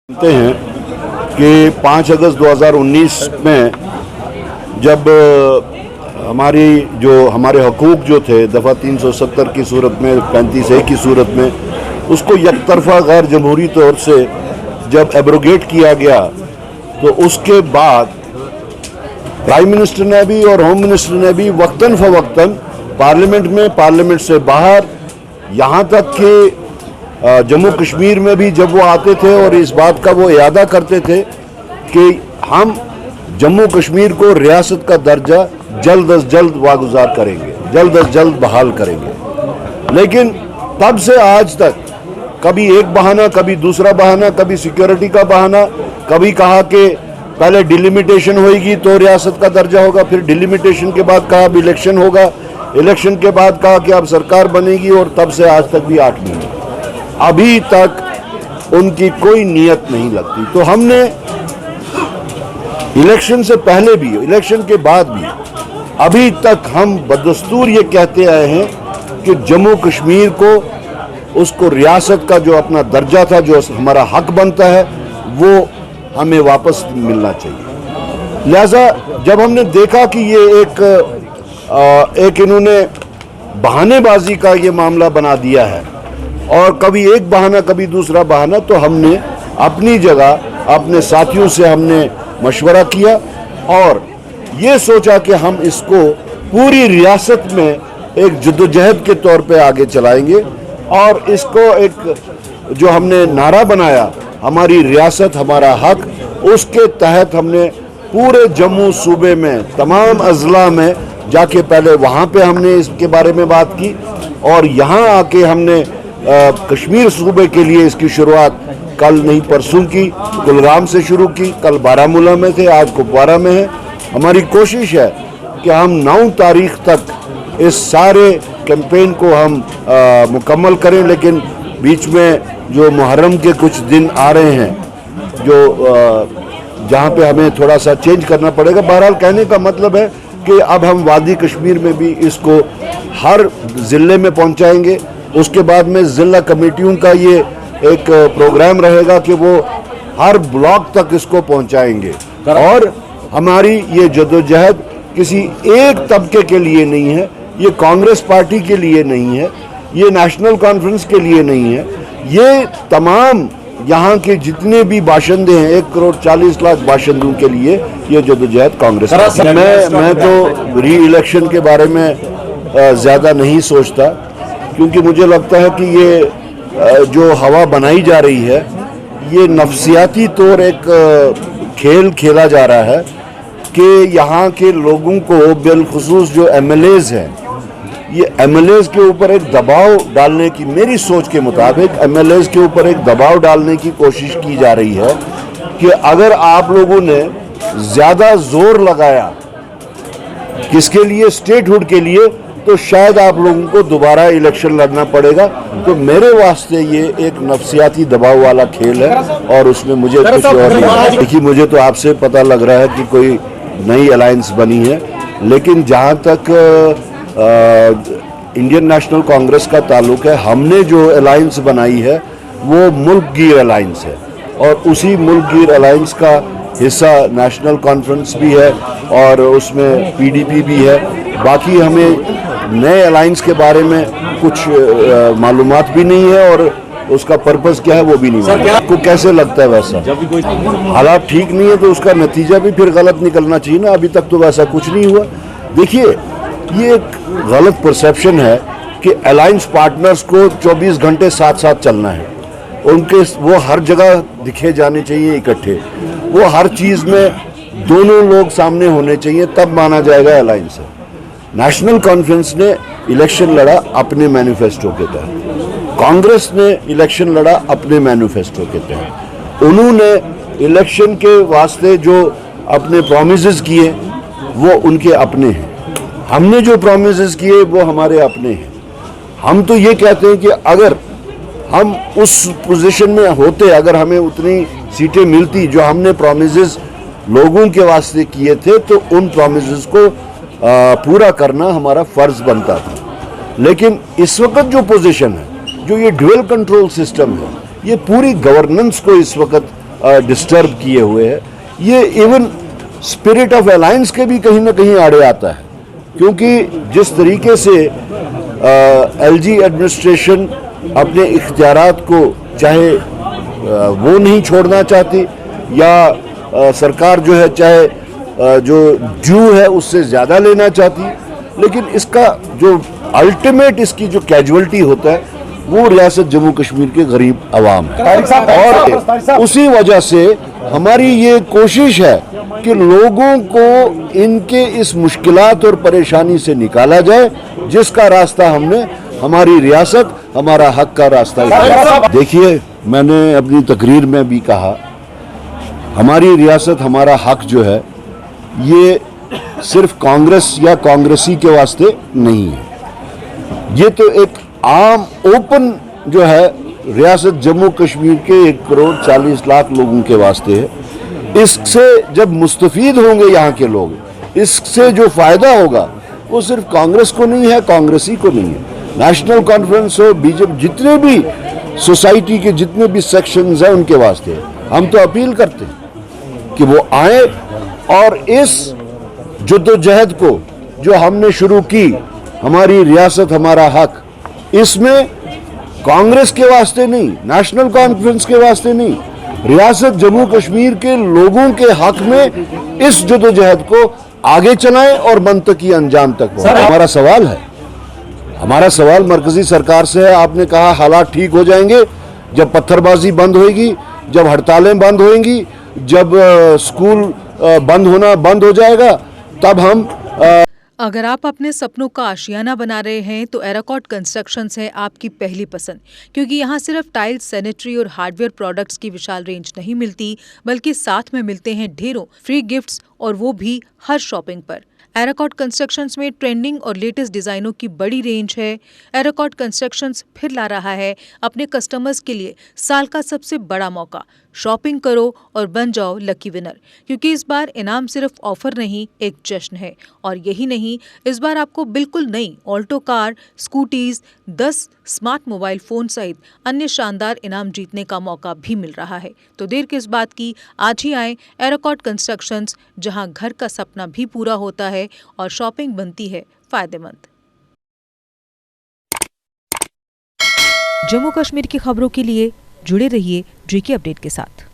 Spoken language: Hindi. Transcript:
जानते हैं कि 5 अगस्त 2019 में जब हमारे हकूक़ जो थे दफ़ा 370 की सूरत में 35A की सूरत में उसको यकतरफा गैर जमहूरी तौर से जब एब्रोगेट किया गया, तो उसके बाद प्राइम मिनिस्टर ने भी और होम मिनिस्टर ने भी वक्तन फ़वक्तन पार्लियामेंट में, पार्लियामेंट से बाहर, यहाँ तक कि जम्मू कश्मीर में भी जब वो आते थे और इस बात का वो इरादा करते थे कि हम जम्मू कश्मीर को रियासत का दर्जा जल्द अज जल्द वागुजार करेंगे, जल्द अज जल्द बहाल करेंगे। लेकिन तब से आज तक कभी एक बहाना, कभी दूसरा बहाना, कभी सिक्योरिटी का बहाना, कभी कहा कि पहले डिलिमिटेशन होगी तो रियासत का दर्जा होगा, फिर डिलिमिटेशन के बाद कहा अब इलेक्शन होगा, इलेक्शन के बाद कहा कि अब सरकार बनेगी, और तब से आज तक भी 8 महीने अभी तक उनकी कोई नीयत नहीं लगती। तो हमने इलेक्शन से पहले भी, इलेक्शन के बाद भी, अभी तक हम बदस्तूर ये कहते आए हैं कि जम्मू कश्मीर को उसको रियासत का जो अपना दर्जा था, जो हमारा हक बनता है, वो हमें वापस मिलना चाहिए। लिहाजा जब हमने देखा कि ये एक इन्होंने बहानेबाजी का ये मामला बना दिया है और कभी एक बहाना कभी दूसरा बहाना, तो हमने अपनी जगह अपने साथियों से हमने मशवरा किया और ये सोचा कि हम इसको पूरी रियासत में एक जद्दोजहद के तौर पे आगे चलाएंगे, और इसको एक जो हमने नारा बनाया, हमारी रियासत हमारा हक, उसके तहत हमने पूरे जम्मू सूबे में तमाम अजला में जाके पहले वहाँ पे हमने इसके बारे में बात की, और यहाँ आके हमने कश्मीर सूबे के लिए इसकी शुरुआत कल नहीं परसों की कुलगाम से शुरू की, कल बारामूला में थे, आज कुपवारा में है। हमारी कोशिश है कि हम 9 तारीख तक इस सारे कैंपेन को हम मुकम्मल करें, लेकिन बीच में जो मुहर्रम के कुछ दिन आ रहे हैं जो जहाँ पे हमें थोड़ा सा चेंज करना पड़ेगा। बहरहाल कहने का मतलब है कि अब हम वादी कश्मीर में भी इसको हर ज़िले में पहुँचाएंगे। उसके बाद में ज़िला कमेटियों का ये एक प्रोग्राम रहेगा कि वो हर ब्लॉक तक इसको पहुंचाएंगे, और हमारी ये जद्दोजहद किसी एक तबके के लिए नहीं है, ये कांग्रेस पार्टी के लिए नहीं है, ये नेशनल कॉन्फ्रेंस के लिए नहीं है, ये तमाम यहाँ के जितने भी बाशिंदे हैं, 1 करोड़ 40 लाख बाशिंदों के लिए ये जद्दोजहद कांग्रेस। मैं तो री इलेक्शन के बारे में ज़्यादा नहीं सोचता, क्योंकि मुझे लगता है कि ये जो हवा बनाई जा रही है, ये नफसियाती तौर एक खेल खेला जा रहा है कि यहाँ के लोगों को, बिलखुसूस जो MLAs हैं, ये MLAs के ऊपर एक दबाव डालने की, मेरी सोच के मुताबिक MLAs के ऊपर एक दबाव डालने की कोशिश की जा रही है कि अगर आप लोगों ने ज़्यादा जोर लगाया किसके लिए, स्टेटहुड के लिए, तो शायद आप लोगों को दोबारा इलेक्शन लड़ना पड़ेगा। तो मेरे वास्ते ये एक नफसियाती दबाव वाला खेल है, और उसमें मुझे कुछ और नहीं। देखिए, मुझे तो आपसे पता लग रहा है कि कोई नई अलायंस बनी है, लेकिन जहाँ तक इंडियन नेशनल कांग्रेस का ताल्लुक है, हमने जो अलायंस बनाई है वो मुल्क गिर अलायंस है, और उसी मुल्क गिर अलायंस का हिस्सा नेशनल कॉन्फ्रेंस भी है और उसमें PDP भी है। बाकी हमें नए अलायंस के बारे में कुछ मालूमात भी नहीं है, और उसका पर्पस क्या है वो भी नहीं है। आपको कैसे लगता है वैसा? जब भी कोई हालात ठीक नहीं है तो उसका नतीजा भी फिर गलत निकलना चाहिए ना। अभी तक तो वैसा कुछ नहीं हुआ। देखिए, ये एक गलत परसेप्शन है कि अलायंस पार्टनर्स को 24 घंटे साथ साथ चलना है, उनके वो हर जगह दिखे जाने चाहिए इकट्ठे, वो हर चीज़ में दोनों लोग सामने होने चाहिए, तब माना जाएगा अलायंस है। नेशनल कॉन्फ्रेंस ने इलेक्शन लड़ा अपने मैनिफेस्टो के तहत, कांग्रेस ने इलेक्शन लड़ा अपने मैनिफेस्टो के तहत। उन्होंने इलेक्शन के वास्ते जो अपने प्रोमिसेस किए वो उनके अपने हैं, हमने जो प्रोमिसेस किए वो हमारे अपने हैं। हम तो ये कहते हैं कि अगर हम उस पोजीशन में होते, अगर हमें उतनी सीटें मिलती जो हमने प्रोमिसेस लोगों के वास्ते किए थे, तो उन प्रोमिसेस को पूरा करना हमारा फर्ज बनता था। लेकिन इस वक्त जो पोजीशन है, जो ये ड्यूअल कंट्रोल सिस्टम है, ये पूरी गवर्नेंस को इस वक्त डिस्टर्ब किए हुए है। ये इवन स्पिरिट ऑफ अलायंस के भी कहीं ना कहीं आड़े आता है, क्योंकि जिस तरीके से एलजी एडमिनिस्ट्रेशन अपने इख्तियारात को चाहे वो नहीं छोड़ना चाहती, या सरकार जो है चाहे जो ड्यू है उससे ज़्यादा लेना चाहती, लेकिन इसका जो अल्टीमेट इसकी जो कैजुअलिटी होता है वो रियासत जम्मू कश्मीर के गरीब अवाम है। और उसी वजह से हमारी ये कोशिश है कि लोगों को इनके इस मुश्किलात और परेशानी से निकाला जाए, जिसका रास्ता हमने हमारी रियासत हमारा हक का रास्ता। देखिए, मैंने अपनी तकरीर में भी कहा, हमारी रियासत हमारा हक जो है ये सिर्फ कांग्रेस या कांग्रेसी के वास्ते नहीं है, ये तो एक आम ओपन जो है रियासत जम्मू कश्मीर के 1,40,00,000 लोगों के वास्ते है। इससे जब मुस्तफीद होंगे यहाँ के लोग, इससे जो फायदा होगा वो सिर्फ कांग्रेस को नहीं है, कांग्रेसी को नहीं है, नेशनल कॉन्फ्रेंस हो, बीजेपी, जितने भी सोसाइटी के जितने भी सेक्शंस हैं उनके वास्ते है। हम तो अपील करते हैं कि वो आए और इस जद्दोजहद को जो हमने शुरू की, हमारी रियासत हमारा हक, इसमें कांग्रेस के वास्ते नहीं, नेशनल कॉन्फ्रेंस के वास्ते नहीं, रियासत जम्मू कश्मीर के लोगों के हक में इस जद्दोजहद को आगे चलाएं और मंतकी अंजाम तक पहुंचाएं। हमारा सवाल मरकजी सरकार से है। आपने कहा हालात ठीक हो जाएंगे जब पत्थरबाजी बंद होगी, जब हड़तालें बंद होंगी, जब स्कूल बंद हो जाएगा, तब हम अगर आप अपने सपनों का आशियाना बना रहे हैं तो एराकॉट कंस्ट्रक्शंस है आपकी पहली पसंद, क्योंकि यहाँ सिर्फ टाइल्स, सैनिटरी और हार्डवेयर प्रोडक्ट्स की विशाल रेंज नहीं मिलती, बल्कि साथ में मिलते हैं ढेरों फ्री गिफ्ट्स, और वो भी हर शॉपिंग पर। एराकॉट कंस्ट्रक्शंस में ट्रेंडिंग और लेटेस्ट डिजाइनों की बड़ी रेंज है। एराकॉट कंस्ट्रक्शंस फिर ला रहा है अपने कस्टमर्स के लिए साल का सबसे बड़ा मौका। शॉपिंग करो और बन जाओ लकी विनर, क्योंकि इस बार इनाम सिर्फ ऑफर नहीं, एक जश्न है। और यही नहीं, इस बार आपको बिल्कुल नई Alto car, scooties, 10 smart mobile phone सहित अन्य शानदार इनाम जीतने का मौका भी मिल रहा है। तो देर किस बात की, आज ही आए एराकॉट कंस्ट्रक्शंस, जहां घर का सपना भी पूरा होता है और शॉपिंग बनती है फायदेमंद। जम्मू कश्मीर की खबरों के लिए जुड़े रहिए GK अपडेट के साथ।